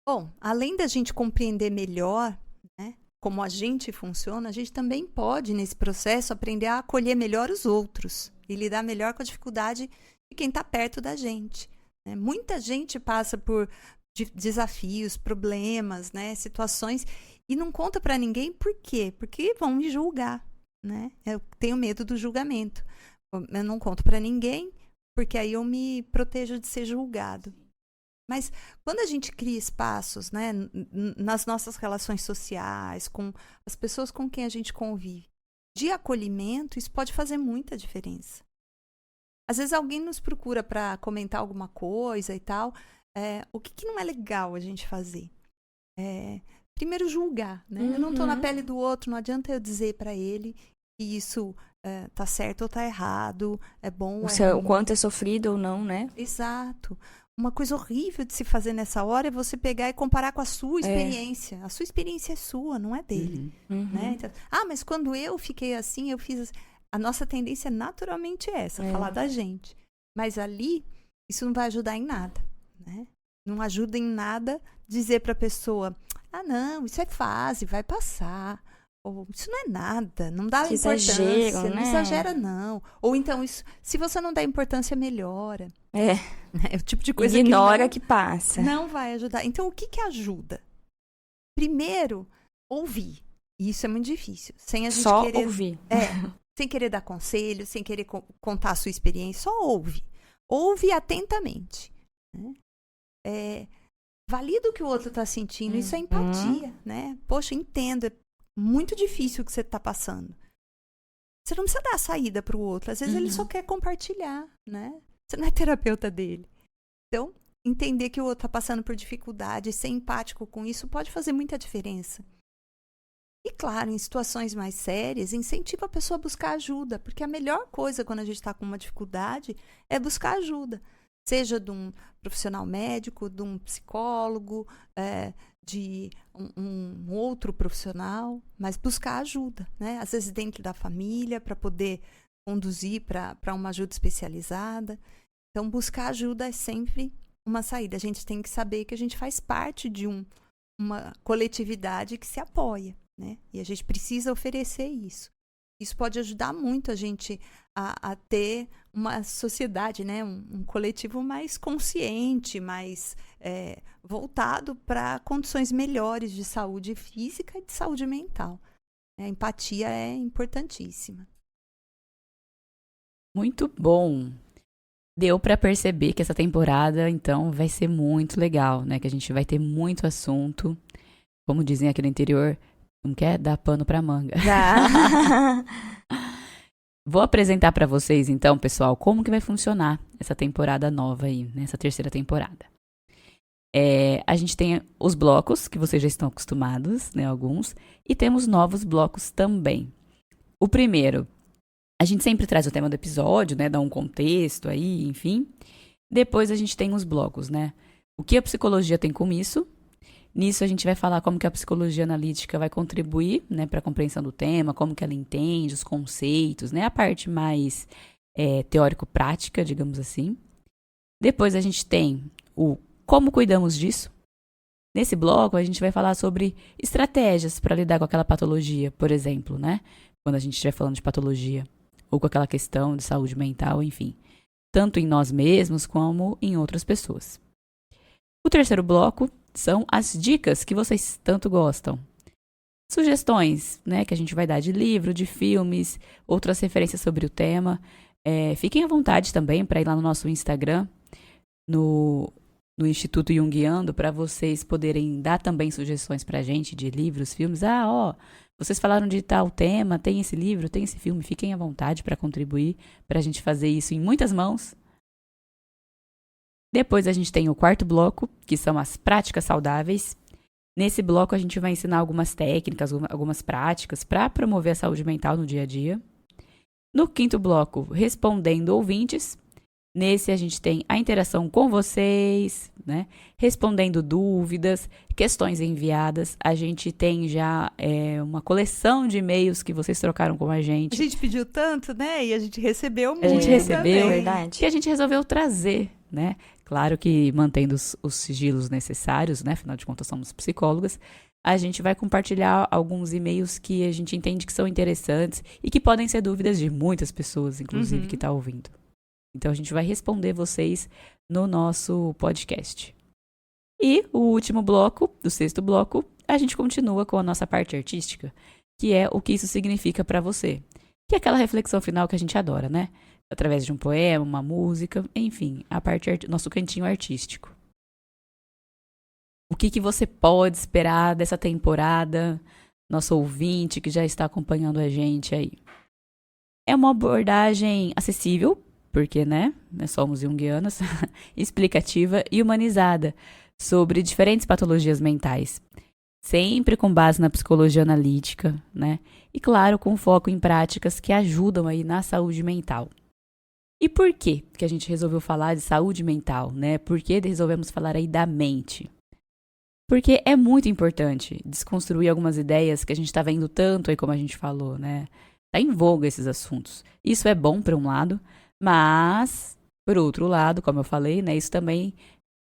Bom, além da gente compreender melhor, né, como a gente funciona, a gente também pode, nesse processo, aprender a acolher melhor os outros e lidar melhor com a dificuldade de quem está perto da gente. Né? Muita gente passa por desafios, problemas, né, situações, e não conta para ninguém. Por quê? Porque vão me julgar, né? Eu tenho medo do julgamento. Eu não conto para ninguém, porque aí eu me protejo de ser julgado. Mas quando a gente cria espaços, né, nas nossas relações sociais, com as pessoas com quem a gente convive, de acolhimento, isso pode fazer muita diferença. Às vezes alguém nos procura para comentar alguma coisa e tal. O que não é legal a gente fazer? Primeiro, julgar, né? Eu não estou na pele do outro, não adianta eu dizer para ele que isso tá certo ou tá errado, é bom ou é ruim. O quanto é sofrido ou não, né? Exato. Uma coisa horrível de se fazer nessa hora é você pegar e comparar com a sua experiência. A sua experiência é sua, não é dele. Né? Então, mas quando eu fiquei assim, eu fiz assim. A nossa tendência naturalmente é essa, falar da gente. Mas ali, isso não vai ajudar em nada. Né? Não ajuda em nada dizer para a pessoa: não, isso é fase, vai passar. Ou isso não é nada, não dá importância, exagero, não exagera não. Ou então, isso, se você não dá importância, melhora. É o tipo de coisa ignora que passa. Não vai ajudar. Então, o que ajuda? Primeiro, ouvir. E isso é muito difícil. Sem a gente só querer, ouvir. Sem querer dar conselho, sem querer contar a sua experiência, só ouve. Ouve atentamente. Né? Valida o que o outro está sentindo. Isso é empatia, né? Poxa, entendo. É muito difícil o que você está passando. Você não precisa dar a saída para o outro. Às vezes ele só quer compartilhar, né? Você não é terapeuta dele. Então, entender que o outro está passando por dificuldade, ser empático com isso pode fazer muita diferença. E, claro, em situações mais sérias, incentiva a pessoa a buscar ajuda. Porque a melhor coisa quando a gente está com uma dificuldade é buscar ajuda. Seja de um profissional médico, de um psicólogo, de um outro profissional, mas buscar ajuda, né? Às vezes dentro da família, para poder conduzir para uma ajuda especializada. Então, buscar ajuda é sempre uma saída. A gente tem que saber que a gente faz parte de uma coletividade que se apoia, né? E a gente precisa oferecer isso. Isso pode ajudar muito a gente a ter uma sociedade, né? Um coletivo mais consciente, mais voltado para condições melhores de saúde física e de saúde mental. A empatia é importantíssima. Muito bom. Deu para perceber que essa temporada, então, vai ser muito legal, né? Que a gente vai ter muito assunto. Como dizem aqui no interior, não quer dar pano pra manga. Vou apresentar para vocês, então, pessoal, como que vai funcionar essa temporada nova aí, né? Essa terceira temporada. A gente tem os blocos, que vocês já estão acostumados, né? Alguns. E temos novos blocos também. O primeiro, a gente sempre traz o tema do episódio, né? Dá um contexto aí, enfim. Depois a gente tem os blocos, né? O que a psicologia tem com isso? Nisso a gente vai falar como que a psicologia analítica vai contribuir, né? Para a compreensão do tema, como que ela entende os conceitos, né? A parte mais teórico-prática, digamos assim. Depois a gente tem o como cuidamos disso. Nesse bloco a gente vai falar sobre estratégias para lidar com aquela patologia, por exemplo, né? Quando a gente estiver falando de patologia. Ou com aquela questão de saúde mental, enfim. Tanto em nós mesmos como em outras pessoas. O terceiro bloco são as dicas que vocês tanto gostam. Sugestões, né, que a gente vai dar de livro, de filmes, outras referências sobre o tema. Fiquem à vontade também para ir lá no nosso Instagram, no Instituto Jungiano, para vocês poderem dar também sugestões para a gente de livros, filmes. Vocês falaram de tal tema, tem esse livro, tem esse filme. Fiquem à vontade para contribuir, para a gente fazer isso em muitas mãos. Depois a gente tem o quarto bloco, que são as práticas saudáveis. Nesse bloco a gente vai ensinar algumas técnicas, algumas práticas para promover a saúde mental no dia a dia. No quinto bloco, respondendo ouvintes. Nesse a gente tem a interação com vocês, né? Respondendo dúvidas, questões enviadas. A gente tem já uma coleção de e-mails que vocês trocaram com a gente. A gente pediu tanto, né? E a gente recebeu muito. A gente recebeu, é verdade. Que a gente resolveu trazer, né? Claro que mantendo os sigilos necessários, né? Afinal de contas, somos psicólogas. A gente vai compartilhar alguns e-mails que a gente entende que são interessantes e que podem ser dúvidas de muitas pessoas, inclusive, que estão ouvindo. Então, a gente vai responder vocês no nosso podcast. E o último bloco, do sexto bloco, a gente continua com a nossa parte artística, que é o que isso significa para você. Que é aquela reflexão final que a gente adora, né? Através de um poema, uma música, enfim, a parte nosso cantinho artístico. O que você pode esperar dessa temporada, nosso ouvinte que já está acompanhando a gente aí? É uma abordagem acessível, porque, né, nós somos junguianas, explicativa e humanizada sobre diferentes patologias mentais. Sempre com base na psicologia analítica, né? E, claro, com foco em práticas que ajudam aí na saúde mental. E por que que a gente resolveu falar de saúde mental, né? Por que resolvemos falar aí da mente? Porque é muito importante desconstruir algumas ideias que a gente está vendo tanto aí, como a gente falou, né? Tá em voga esses assuntos. Isso é bom por um lado, mas, por outro lado, como eu falei, né? Isso também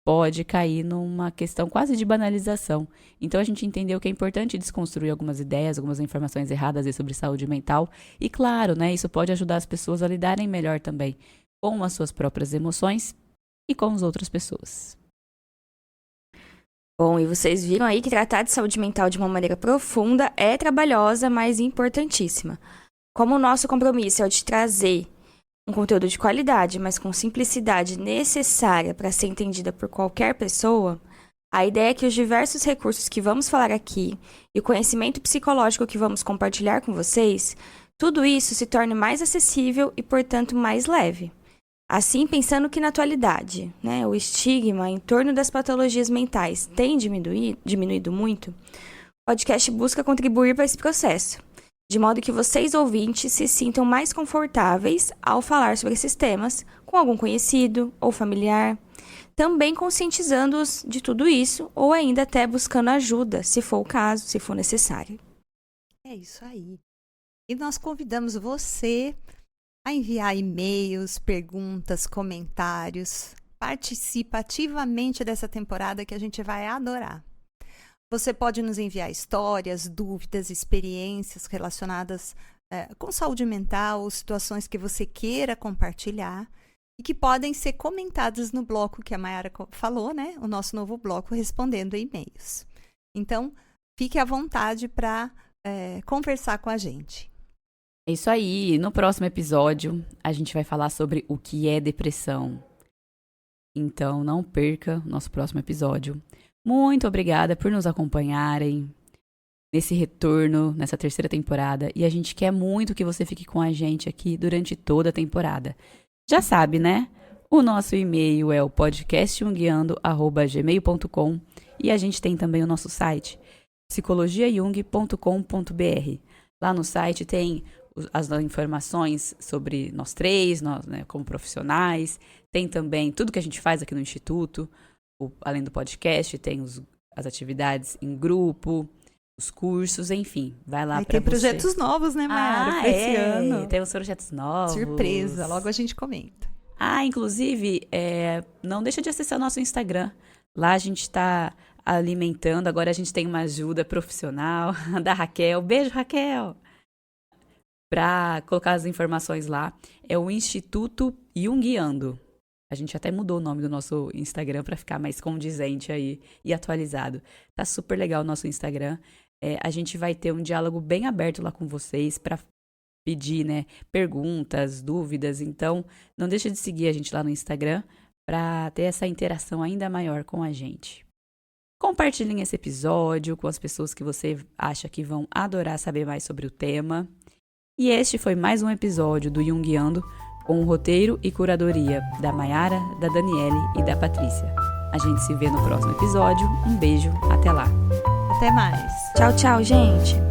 pode cair numa questão quase de banalização. Então, a gente entendeu que é importante desconstruir algumas ideias, algumas informações erradas aí sobre saúde mental. E, claro, né, isso pode ajudar as pessoas a lidarem melhor também com as suas próprias emoções e com as outras pessoas. Bom, e vocês viram aí que tratar de saúde mental de uma maneira profunda é trabalhosa, mas importantíssima. Como o nosso compromisso é o de trazer um conteúdo de qualidade, mas com simplicidade necessária para ser entendida por qualquer pessoa, a ideia é que os diversos recursos que vamos falar aqui e o conhecimento psicológico que vamos compartilhar com vocês, tudo isso se torne mais acessível e, portanto, mais leve. Assim, pensando que na atualidade, né, o estigma em torno das patologias mentais tem diminuído muito, o podcast busca contribuir para esse processo, de modo que vocês, ouvintes, se sintam mais confortáveis ao falar sobre esses temas com algum conhecido ou familiar, também conscientizando-os de tudo isso ou ainda até buscando ajuda, se for o caso, se for necessário. É isso aí. E nós convidamos você a enviar e-mails, perguntas, comentários. Participa ativamente dessa temporada que a gente vai adorar. Você pode nos enviar histórias, dúvidas, experiências relacionadas com saúde mental ou situações que você queira compartilhar e que podem ser comentadas no bloco que a Mayara falou, né? O nosso novo bloco respondendo e-mails. Então, fique à vontade para conversar com a gente. É isso aí. No próximo episódio, a gente vai falar sobre o que é depressão. Então, não perca o nosso próximo episódio. Muito obrigada por nos acompanharem nesse retorno, nessa 3ª temporada. E a gente quer muito que você fique com a gente aqui durante toda a temporada. Já sabe, né? O nosso e-mail é o podcastjunguiando@gmail.com e a gente tem também o nosso site, psicologiajung.com.br. Lá no site tem as informações sobre nós 3, nós, né, como profissionais. Tem também tudo que a gente faz aqui no Instituto. Além do podcast, tem as atividades em grupo, os cursos, enfim. Vai lá para você. Tem projetos novos, né, Mayara? Esse ano. Tem uns projetos novos. Surpresa, logo a gente comenta. Inclusive, não deixa de acessar o nosso Instagram. Lá a gente está alimentando. Agora a gente tem uma ajuda profissional da Raquel. Beijo, Raquel! Para colocar as informações lá. É o Instituto Junguiando. A gente até mudou o nome do nosso Instagram para ficar mais condizente aí e atualizado. Tá super legal o nosso Instagram. A gente vai ter um diálogo bem aberto lá com vocês para pedir, né, perguntas, dúvidas. Então, não deixa de seguir a gente lá no Instagram para ter essa interação ainda maior com a gente. Compartilhem esse episódio com as pessoas que você acha que vão adorar saber mais sobre o tema. E este foi mais um episódio do Junguiando, com o roteiro e curadoria da Mayara, da Daniele e da Patrícia. A gente se vê no próximo episódio. Um beijo, até lá. Até mais. Tchau, tchau, gente.